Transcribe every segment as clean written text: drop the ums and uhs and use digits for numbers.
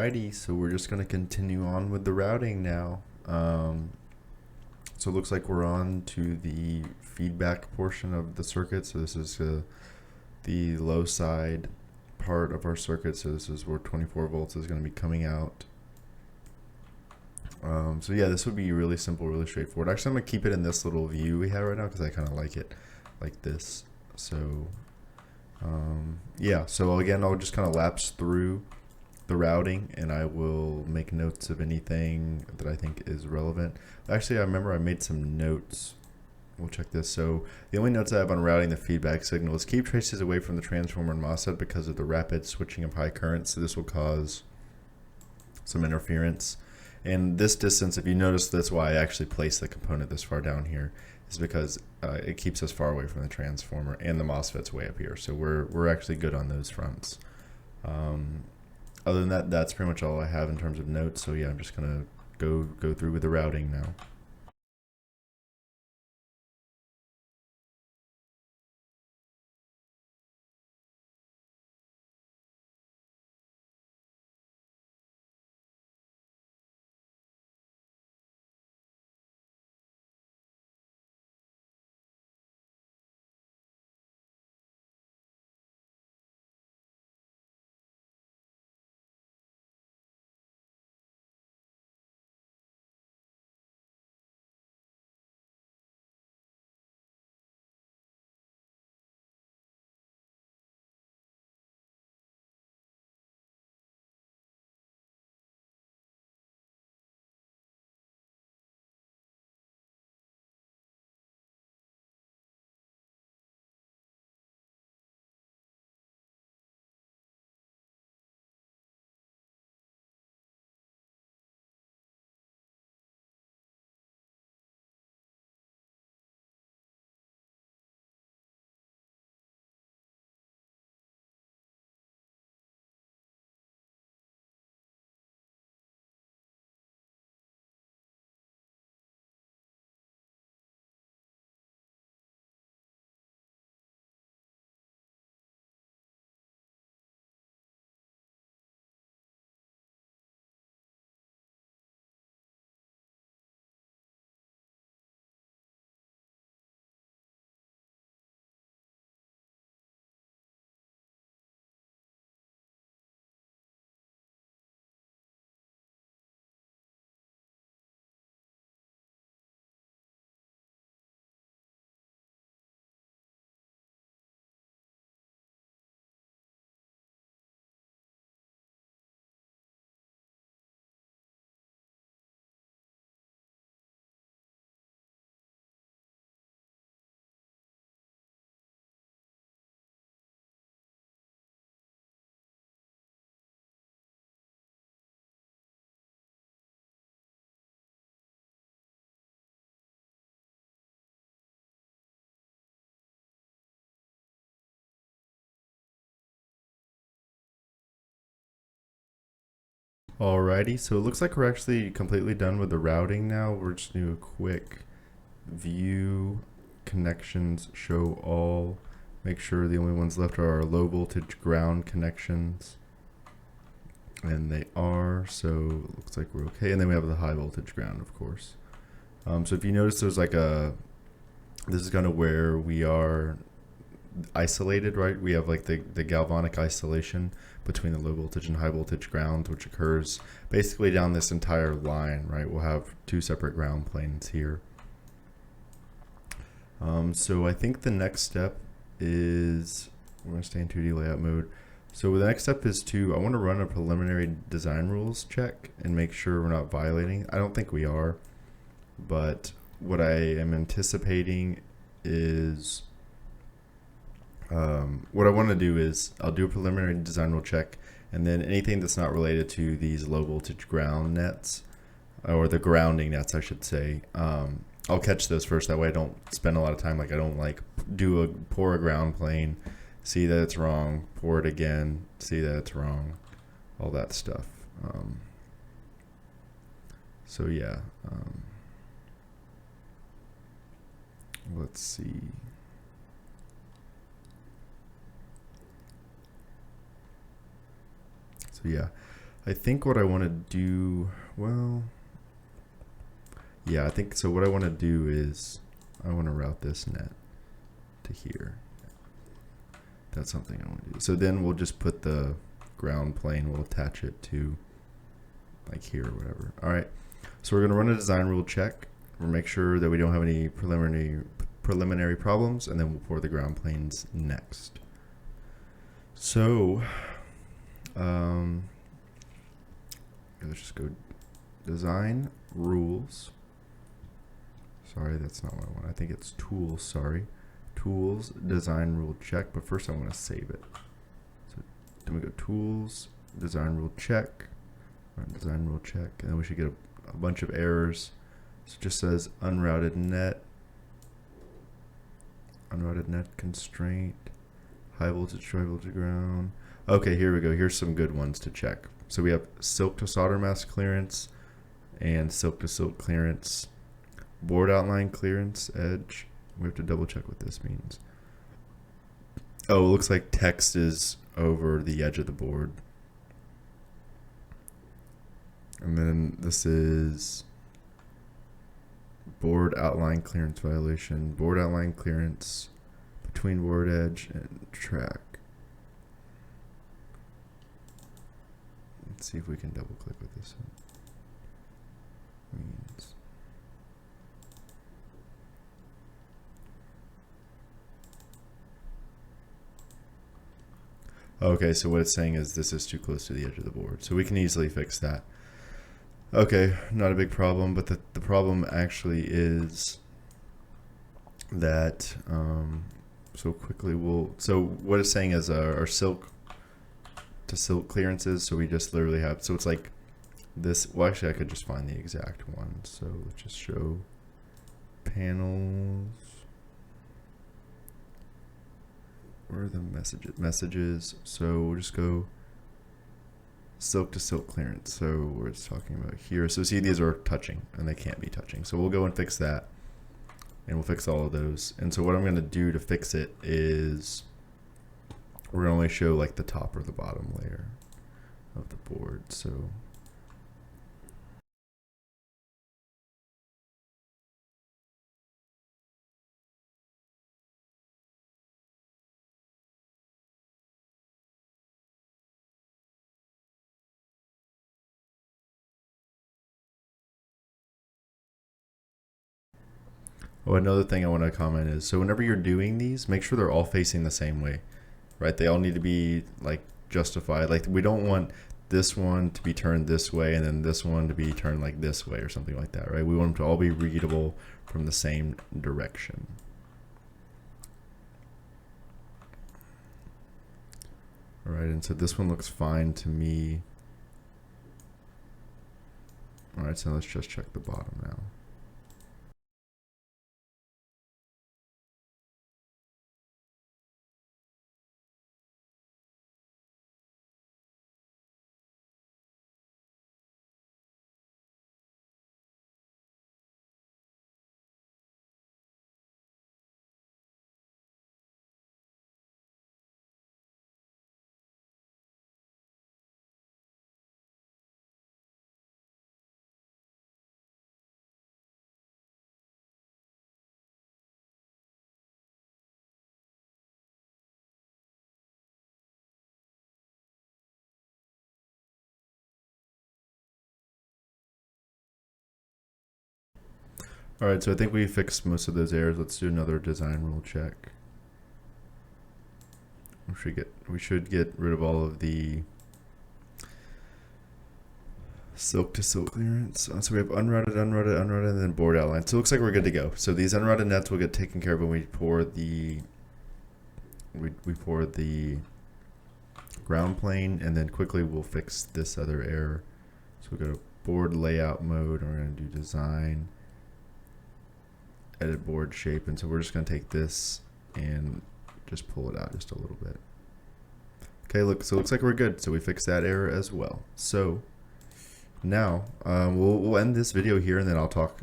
Alrighty, so we're just going to continue on with the routing now. So it looks like we're on to the feedback portion of the circuit. So this is the low side part of our circuit. So this is where 24 volts is going to be coming out. So yeah, this would be really simple, really straightforward. Actually, I'm going to keep it in this little view we have right now because I kind of like it like this. So yeah, so again, I'll just kind of lapse through the routing and I will make notes of anything that I think is relevant. Actually, I remember I made some notes. We'll check this. So the only notes I have on routing the feedback signal is keep traces away from the transformer and MOSFET because of the rapid switching of high currents. So this will cause some interference. And this distance, if you notice, that's why I actually placed the component this far down here, is because it keeps us far away from the transformer, and the MOSFET's way up here. So we're actually good on those fronts. Other than that, that's pretty much all I have in terms of notes. So yeah, I'm just gonna go through with the routing now. Alrighty, so it looks like we're actually completely done with the routing now. We're just doing a quick view connections, show all, make sure the only ones left are our low voltage ground connections, and they are, so it looks like we're okay. And then we have the high voltage ground, of course. So if you notice, there's like this is kind of where we are isolated, right? We have like the galvanic isolation between the low voltage and high voltage ground, which occurs basically down this entire line, right? We'll have two separate ground planes here. So I think the next step is, we're going to stay in 2D layout mode. So the next step is I want to run a preliminary design rules check and make sure we're not violating. I don't think we are, but what I am anticipating is, what I want to do is I'll do a preliminary design rule check, and then anything that's not related to these low voltage ground nets, or the grounding nets, I should say, I'll catch those first. That way I don't spend a lot of time, like I don't like pour a ground plane, see that it's wrong, pour it again, see that it's wrong, all that stuff. So yeah, let's see. So yeah, I think what I want to do, well, yeah, I think so. What I want to do is I want to route this net to here. That's something I want to do. So then we'll just put the ground plane, we'll attach it to like here or whatever. All right. So we're going to run a design rule check. We'll make sure that we don't have any preliminary problems, and then we'll pour the ground planes next. So let's just go design rules. Sorry, that's not what I want. I think it's tools, sorry. Tools, design rule check, but first I want to save it. So then we go tools, design rule check, run design rule check, and then we should get a bunch of errors. So it just says unrouted net constraint, high voltage, high voltage ground. Okay, here we go. Here's some good ones to check. So we have silk to solder mask clearance and silk to silk clearance, board outline clearance edge. We have to double check what this means. Oh, it looks like text is over the edge of the board. And then this is board outline clearance violation, board outline clearance between board edge and track. Let's see if we can double click what this means. Okay, so what it's saying is this is too close to the edge of the board. So we can easily fix that. Okay, not a big problem, but the problem actually is that, so what it's saying is our silk to silk clearances, so we just literally have, so it's like this, well actually I could just find the exact one, so let's just show panels. Where are the messages? So we'll just go silk to silk clearance. So we're just talking about here. So see, these are touching and they can't be touching. So we'll go and fix that, and we'll fix all of those. And so what I'm going to do to fix it is we're going to only show like the top or the bottom layer of the board. So oh, another thing I want to comment is, so whenever you're doing these, make sure they're all facing the same way, right? They all need to be like justified. Like we don't want this one to be turned this way and then this one to be turned like this way or something like that, right? We want them to all be readable from the same direction. All right, and so this one looks fine to me. All right, so let's just check the bottom now. All right, so I think we fixed most of those errors. Let's do another design rule check. We should get rid of all of the silk to silk clearance. So we have unrouted, and then board outline. So it looks like we're good to go. So these unrouted nets will get taken care of when we pour the pour the ground plane, and then quickly we'll fix this other error. So we go to board layout mode, and we're going to do design, edit board shape, and so we're just going to take this and just pull it out just a little bit. Okay, look, so it looks like we're good. So we fixed that error as well. So now we'll end this video here, and then I'll talk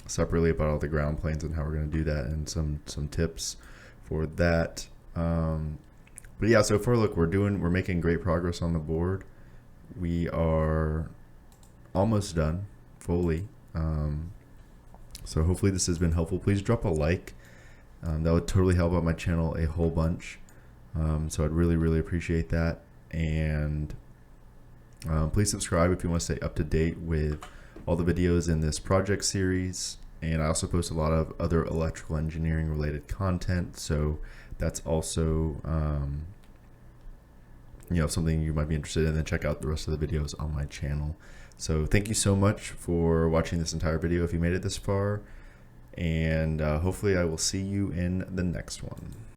separately about all the ground planes and how we're going to do that, and some tips for that. But yeah, so far look, we're making great progress on the board. we are almost done fully. So hopefully this has been helpful. Please drop a like. That would totally help out my channel a whole bunch. So I'd really appreciate that. And please subscribe if you want to stay up to date with all the videos in this project series. And I also post a lot of other electrical engineering related content. So that's also something you might be interested in. Then check out the rest of the videos on my channel. So thank you so much for watching this entire video if you made it this far. And hopefully I will see you in the next one.